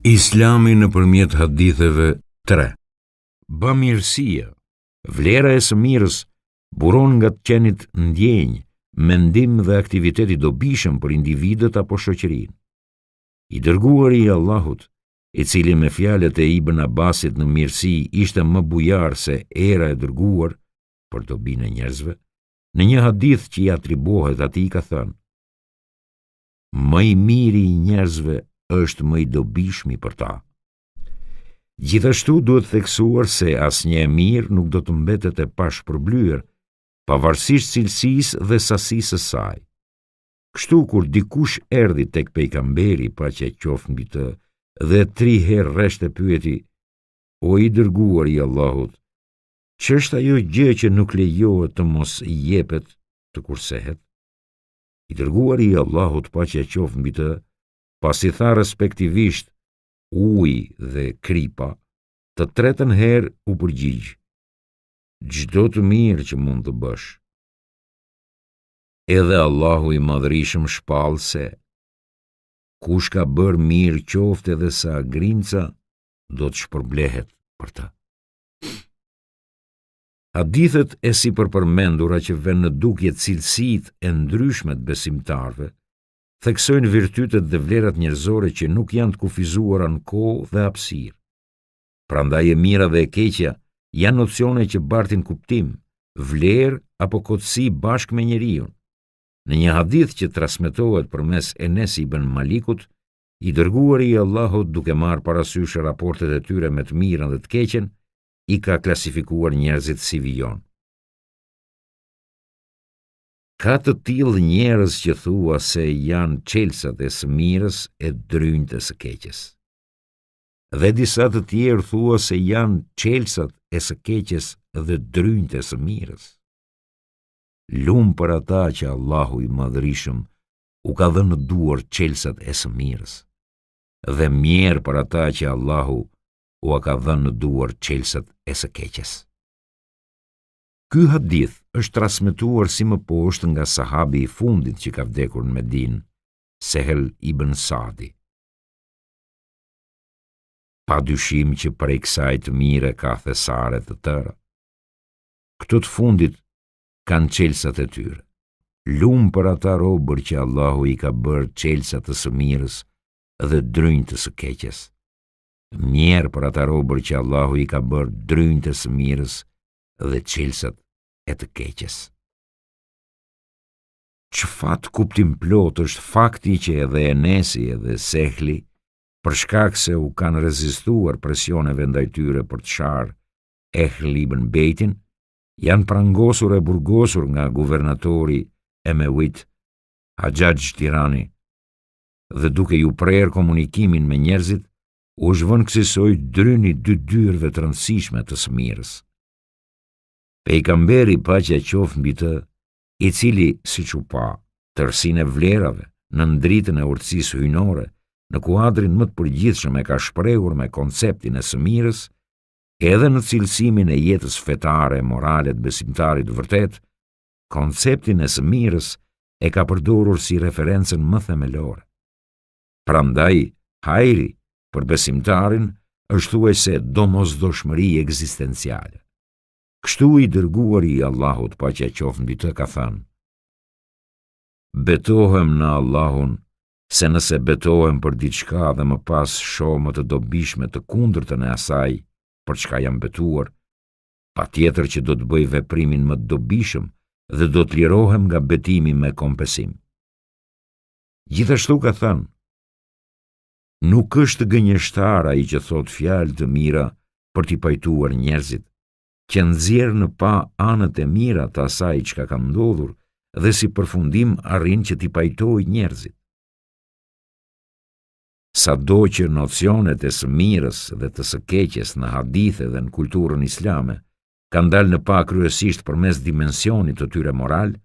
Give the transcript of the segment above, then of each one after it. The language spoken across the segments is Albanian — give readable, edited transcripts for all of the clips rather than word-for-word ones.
Islami nëpërmjet haditheve 3. Bamirësia, vlera e së mirës, buron nga të qenit ndjenjë, mendim dhe aktiviteti dobishëm për individët apo shoqërinë. I dërguari i Allahut, i cili me fjalët e Ibn Abbasit në mirësi ishte më bujar se era e dërguar për dobinë e njerëzve, në një hadith që i atribohet atij ka thënë: më i miri i njerëzve është më i dobishmi për ta. Gjithashtu duhet theksuar se asnjë e mirë nuk do të mbetet e pashpërblyer, pavarësisht cilësisë dhe sasisë së saj. Kështu kur dikush erdhi tek pejgamberi, paqja qoftë mbi të, dhe 3 herë rreshte pyeti: o i dërguar i Allahut, ç'është ajo gjë që nuk lejohet të mos i jepet të kursehet? I dërguari i Allahut, paqja qoftë mbi të, pasi tha respektivisht uji dhe kripa, të tretën herë u përgjigj: çdo të mirë që mund të bësh. Edhe Allahu i madhërisëm shpall se kush ka bërë mirë qoftë edhe sa grinca, do të shpërblehet për ta. Hadithet e sipërpërmendura që vënë në dukje cilësitë e ndryshme të besimtarëve, theksojnë virtytet dhe vlerat njerëzore që nuk janë të kufizuara në kohë dhe hapësirë. Prandaj e mira dhe e keqja janë nocione që bartin kuptim, vlerë apo kotësi bashkë me njeriun. Në një hadith që transmetohet përmes Enes ibn Malikut, i dërguari i Allahut, duke marrë parasysh raportet e tyre me të mirën dhe të keqen, i ka klasifikuar njerëzit si vijon. Ka të tillë njerëz që thua se janë çelësat e së mirës e drynjtë e së keqes. Dhe disa të tjerë thua se janë çelësat e së keqes dhe drynjtë e së mirës. Lum për ata që Allahu i madhërisëm u ka dhënë në duar çelësat e së mirës, dhe mjerë për ata që Allahu u ka dhënë në duar çelësat e së keqes. Ky hadith është transmetuar si më poshtë nga sahabi i fundit që ka vdekur në Medinë, Sehel ibn Sadi. Pa dyshim që prej kësaj të mire ka thesare të tëra. Këto të fundit kanë çelësat e tyre. Lum për ata robër që Allahu i ka bërë çelësat të së mirës dhe drynjtë të së keqes. Mjerë për ata robër që Allahu i ka bërë drynjtë të së mirës dhe çelësat e të keqes. Çfarë kuptim plot është fakti që edhe Enesi edhe Sehli, për shkak se u kanë rezistuar presioneve ndaj tyre për të sharë Ehl ibn Bejtin, janë prangosur e burgosur nga guvernatori Emewit Haxhax Tirani, dhe duke ju prerë komunikimin me njerëzit, u zhvon kësaj dryni 2 dyrëve të rëndësishme të së mirës. Pejgamberi, paqja qoftë mbi të, i cili siç u pa tërsinë e vlerave në ndritën e urtësisë hyjnore, në kuadrin më të përgjithshëm e ka shprehur me konceptin e së mirës, edhe në cilësimin e jetës fetare e morale të besimtarit vërtet, konceptin e së mirës e ka përdorur si referencën më themelore. Prandaj, hajri për besimtarin është thuajse domosdoshmëri ekzistenciale. Kështu i dërguari i Allahut, paqja qoftë mbi të, ka thënë: betohem në Allahun, se nëse betohem për diçka dhe më pas shoh më të dobishme të kundërtën e asaj për çka jam betuar, patjetër që do të bëj veprimin më të dobishëm dhe do të lirohem nga betimi me kompensim. Gjithashtu ka thënë: nuk është gënjeshtar ai që thot fjalë të mira për t'i pajtuar njerëzit, që nxjerr në pa anët e mira të asaj çka ka ndodhur dhe si përfundim arrin që t'i pajtojë njerëzit. Sado që nocionet e së mirës dhe të së keqes në hadithe dhe në kulturën islame kanë dalë në pa kryesisht përmes dimensionit të tyre moral,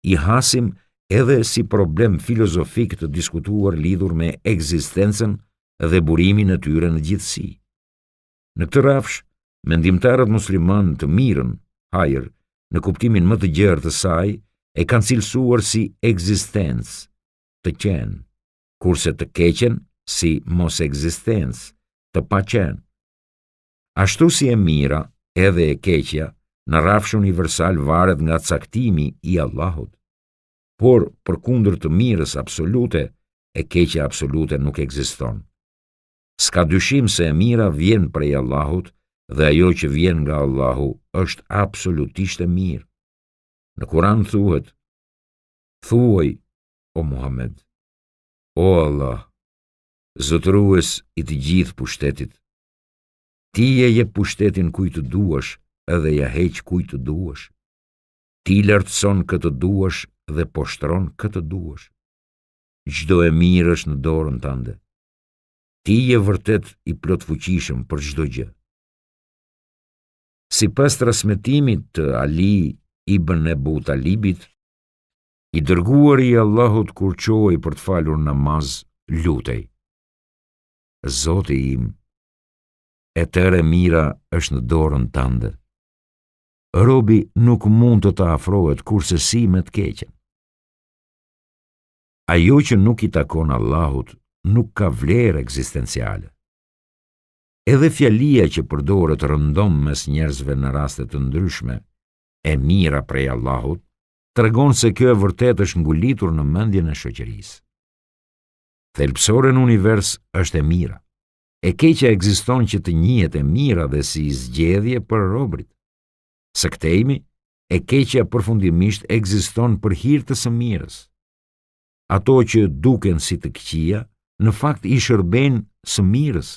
i hasim edhe si problem filozofik të diskutuar lidhur me ekzistencën dhe burimin e tyre në gjithësi. Në këtë rrafsh, mendimtarët musliman të mirën, hajër, në kuptimin më të gjerë të saj, e kanë cilësuar si ekzistencë, të qenë, kurse të keqen si mos ekzistencë, të paqen. Ashtu si e mira, edhe e keqja, në rrafsh universal varet nga caktimi i Allahut. Por, përkundër të mirës absolute, e keqja absolute nuk ekziston. S'ka dyshim se e mira vjen prej Allahut dhe ajo që vjen nga Allahu është absolutisht e mirë. Në Kur'an thuhet: "Thuaj, o Muhammed, o Allah, zotërues i të gjithë pushtetit, ti je jep pushtetin kujt të duash edhe ja heq kujt të duash. Ti lartëson këtë duash dhe poshtron këtë duash. Çdo e mirë është në dorën tënde. Ti je vërtet i plot fuqishëm për çdo gjë." Sipas transmetimit të Ali ibn Ebu Talibit, i dërguari i Allahut kur qohej për të falur namaz, lutej: "Zoti im, e tërë e mira është në dorën tënde. Robi nuk mund të afrohet kurse si me të keqen. Ajo që nuk i takon Allahut nuk ka vlerë ekzistenciale. Edhe fjalia që përdoret rëndom mes njerëzve në raste të ndryshme, e mira prej Allahut, tregon se kjo e vërtet është ngulitur në mendjen e shoqërisë. Thelbësore në univers është e mira. E keqja ekziston që të njihet e mira dhe si zgjedhje për robrit. Së këtejmi, e keqja përfundimisht ekziston për hir të së mirës. Ato që duken si të këqija, në fakt i shërben së mirës.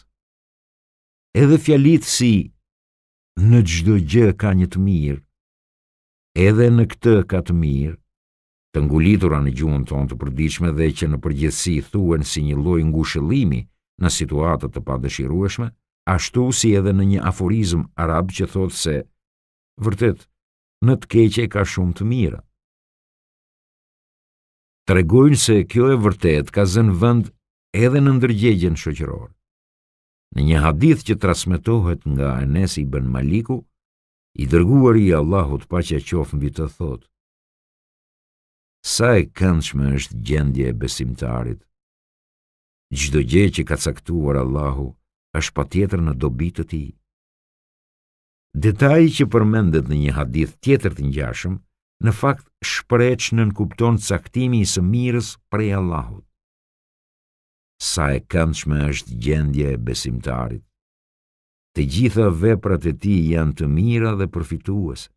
Edhe fjalit si "në çdo gjë ka një të mirë", edhe në këtë ka të mirë, të ngulitura në gjuhën tonë të përditshme dhe që në përgjithësi thuhen si një lloj ngushëllimi në situata të padëshirueshme, ashtu si edhe në një aforizëm arab që thotë se vërtet në të keqe ka shumë të mira. Tregojnë se kjo e vërtet ka zënë vend edhe në ndërgjegjen shoqërore. Në një hadith që transmetohet nga Enes ibn Maliku, i dërguari i Allahut paqja qoftë mbi të thotë: "Sa e këndshme është gjendja e besimtarit. Çdo gjë që ka caktuar Allahu është patjetër në dobi të tij." Detaji që përmendet në një hadith tjetër të ngjashëm, në fakt shpreh që nënkupton caktimi i së mirës prej Allahut. Sa e këndshme është gjendja e besimtarit. Të gjitha veprat e tij janë të mira dhe përfituese.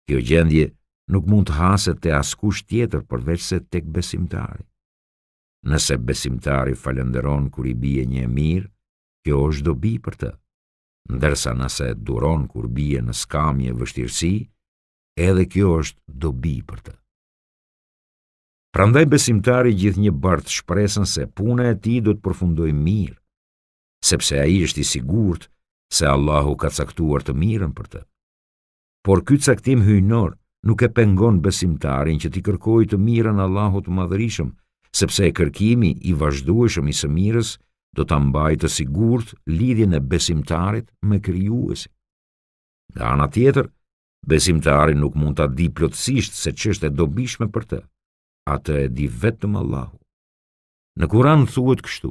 Kjo gjendje nuk mund të haset te askush tjetër përveç se tek besimtari. Nëse besimtari falenderon kur i bie një e mirë, kjo është dobi për të. Ndërsa nëse duron kur bie në skamje vështirësi, edhe kjo është dobi për të. Prandaj besimtari gjithnjë bart shpresën se puna e tij do të përfundojë mirë, sepse ai është i sigurt se Allahu ka caktuar të mirën për të. Por ky caktim hyjnor nuk e pengon besimtarin që t'i kërkojë të mirën Allahut të Madhërisëm, sepse e kërkimi i vazhdueshëm i së mirës do ta mbajë të sigurt lidhjen e besimtarit me Krijuesin. Nga ana tjetër, besimtari nuk mund ta di plotësisht se ç'është e dobishme për të. Atë e di vetëm Allahu. Në Kur'an thuhet kështu: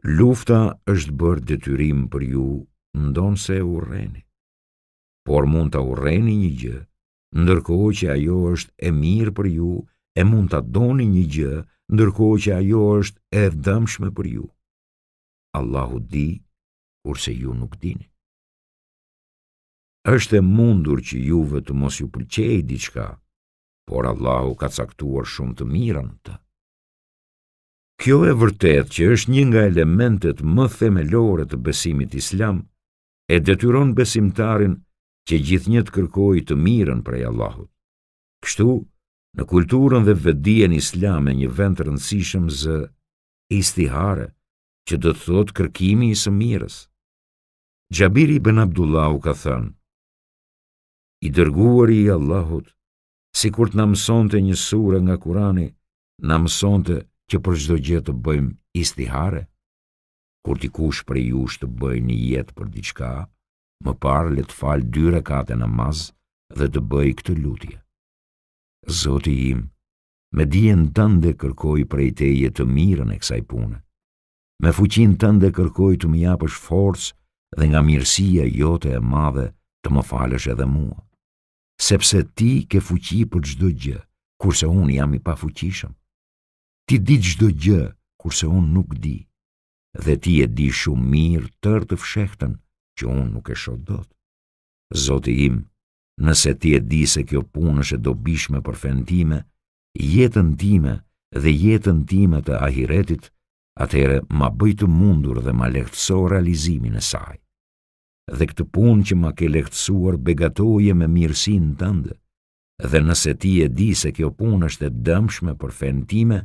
"Lufta është bërë detyrim për ju, ndonse e urreni. Por mund ta urreni një gjë, ndërkohë që ajo është e mirë për ju, e mund ta doni një gjë, ndërkohë që ajo është e dëmshme për ju. Allahu di, kurse ju nuk dini. Është e mundur që juve të mos ju pëlqejë diçka, por Allahu ka caktuar shumë të mira në të." Kjo e vërtet që është një nga elementet më themelore të besimit islam, e detyron besimtarin që gjithnjë të kërkojë të mirën prej Allahut. Kështu, në kulturën dhe vetdijen islame një vend të rëndësishëm zë istihare, që do të thotë kërkimi i së mirës. Xhabiri ibn Abdullahu ka thënë: "I dërguari i Allahut, sikur të na mësonte një sure nga Kurani, na mësonte që për çdo gjë të bëjmë istihare. Kur dikush prej jush të bëjë një jetë për diçka, më parë le të falë 2 rekate namaz dhe të bëjë këtë lutje: Zoti im, Me dijen tënde kërkoj prej teje të mirën e kësaj pune. Me fuqin tënde kërkoj të më japësh forcë dhe nga mirësia jote e madhe të më falësh edhe mua. Sepse ti ke fuqi për çdo gjë, kurse unë jam i pafuqishëm. Ti di çdo gjë, kurse unë nuk di. Dhe ti e di shumë mirë tërë të fshehtën që unë nuk e shoh dot. Zoti im, nëse ti e di se kjo punë është e dobishme për fen time, jetën time dhe jetën time të ahiretit, atëherë ma bëj të mundur dhe ma lehtëso realizimin e saj. Dhe këtë punë që ma ke lehtësuar begatoje me mirësinë tënde, dhe nëse ti e di se kjo punë është e dëmshme për fen time,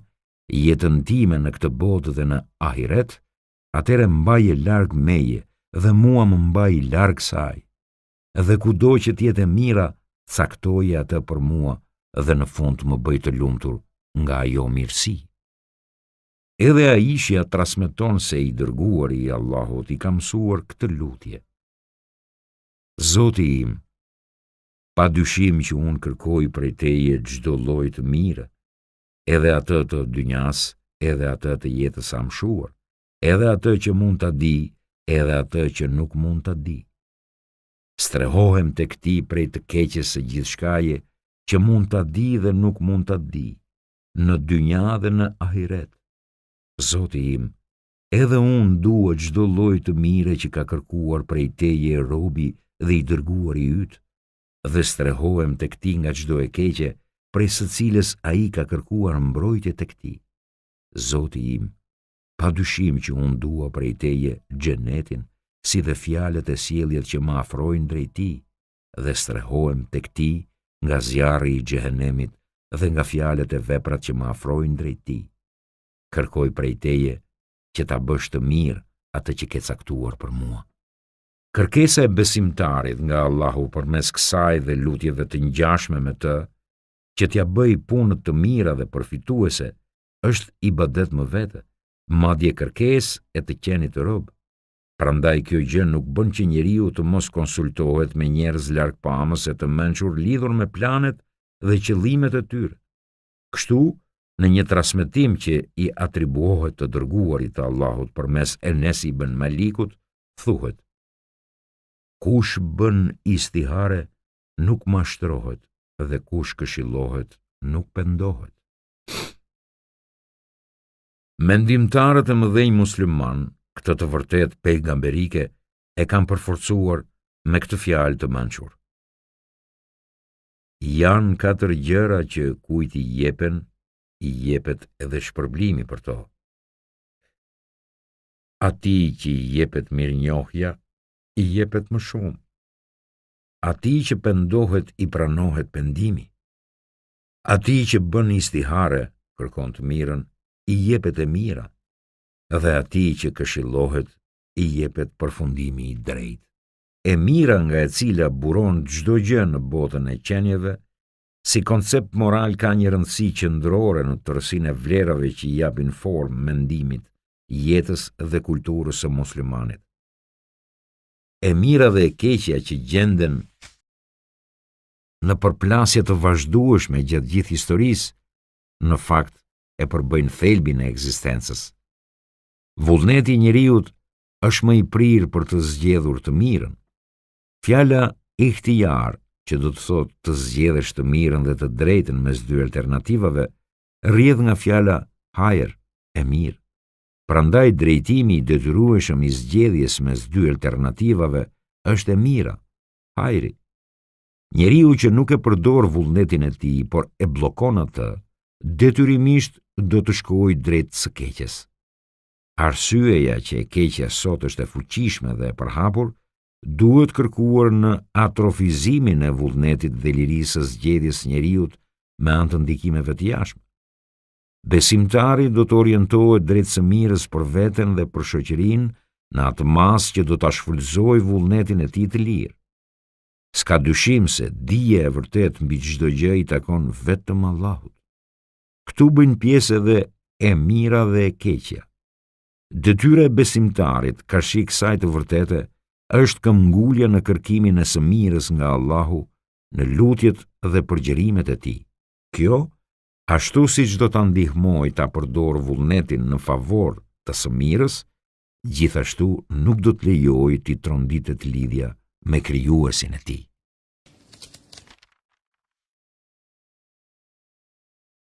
jetën time në këtë botë dhe në ahiret, atëherë mbaje larg meje dhe mua më mbaj larg saj. Dhe kudo që t'jete mira, caktoje atë për mua dhe në fund më bëj të lumtur nga ajo mirësi. Edhe Aishja transmeton se i dërguari i Allahut i ka mësuar këtë lutje. Zoti im, pa dyshim që unë kërkoj prej teje çdo lloj të mire, edhe atë të dynjas, edhe atë të jetës së amshuar, edhe atë që mund ta di, edhe atë që nuk mund ta di. Strehohem tek ti prej të keqes së gjithçkaje që mund ta di dhe nuk mund ta di, në dynja dhe në ahiret. Zoti im, edhe unë dua çdo lloj të mire që ka kërkuar prej teje robi dhe i dërguari yt, dhe strehohem tek ti nga çdo e keqe, prej së cilës ai ka kërkuar mbrojtje tek ti. Zoti im, pa dyshim që unë dua prej teje xhenetin, si dhe fjalët e sjelljes që më afrojnë drejt ti, dhe strehohem tek ti nga zjarri i xhehenemit dhe nga fjalët e veprat që më afrojnë drejt ti. Kërkoj prej teje që ta bësh të mirë atë që ke caktuar për mua. Kërkesa e besimtarit nga Allahu përmes kësaj dhe lutjeve të ngjashme me të, që t'ja bëj punët të mira dhe përfituese, është ibadet më vete, madje kërkesë e të qenit të rob. Prandaj kjo gjë nuk bën që njeriu të mos konsultohet me njerëz largpamës e të mençur lidhur me planet dhe qëllimet e tyre. Kështu, në një transmetim që i atribuohet të dërguarit të Allahut përmes Enes ibn Malikut, thuhet: kush bën istihare nuk mashtrohet dhe kush këshillohet nuk pendohet. Mendimtarët e mëdhenj musliman këtë të vërtet pejgamberike e kanë përforcuar me këtë fjalë të mençur. Janë 4 gjëra që kujt i jepen, i jepet edhe shpërblimi për to. Atij që i jepet mirënjohja, i jepet më shumë. Atij që pendohet i pranohet pendimi. Atij që bën istihare, kërkon të mirën, i jepet e mira, dhe atij që këshillohet, i jepet përfundimi i drejtë. E mira nga e cila buron çdo gjë në botën e qenieve, si koncept moral ka një rëndësi qendrore në tërësinë e vlerave që i japin formë mendimit, jetës dhe kulturës së muslimanit. E mira dhe e keqja që gjenden në përplasje të vazhdueshme gjatë gjithë historisë, në fakt e përbëjnë thelbin e ekzistencës. Vullneti i njeriut është më i prirë për të zgjedhur të mirën. Fjala ihtijar, që do të thotë të zgjedhësh të mirën dhe të drejtën mes dy alternativave, rrjedh nga fjala hajër, e mirë. Prandaj drejtimi i detyrueshëm i zgjedhjes mes dy alternativave është e mira, hajri. Njeriu që nuk e përdor vullnetin e tij, por e bllokon atë, detyrimisht do të shkojë drejt së keqes. Arsyeja që e keqja sot është e fuqishme dhe e përhapur, duhet kërkuar në atrofizimin e vullnetit dhe lirisë së zgjedhjes njeriut me anë të ndikimeve të jashtme. Besimtari do të orientohet drejt së mirës për veten dhe për shoqërinë në atë mas që do ta shfrytëzojë vullnetin e tij të lirë. S'ka dyshim se dija e vërtet mbi çdo gjë i takon vetëm Allahut. Këtu bëjnë pjesë edhe e mira dhe e keqja. Detyra e besimtarit, ka shi kësaj të vërtete, është këmbgulja në kërkimin e së mirës nga Allahu, në lutjet dhe përgjërimet e tij. Kjo Ashtu si që do të ndihmoj ta përdor vullnetin në favor të së mirës, gjithashtu nuk do të lejoj t'i tronditet lidhja me krijuesin e tij.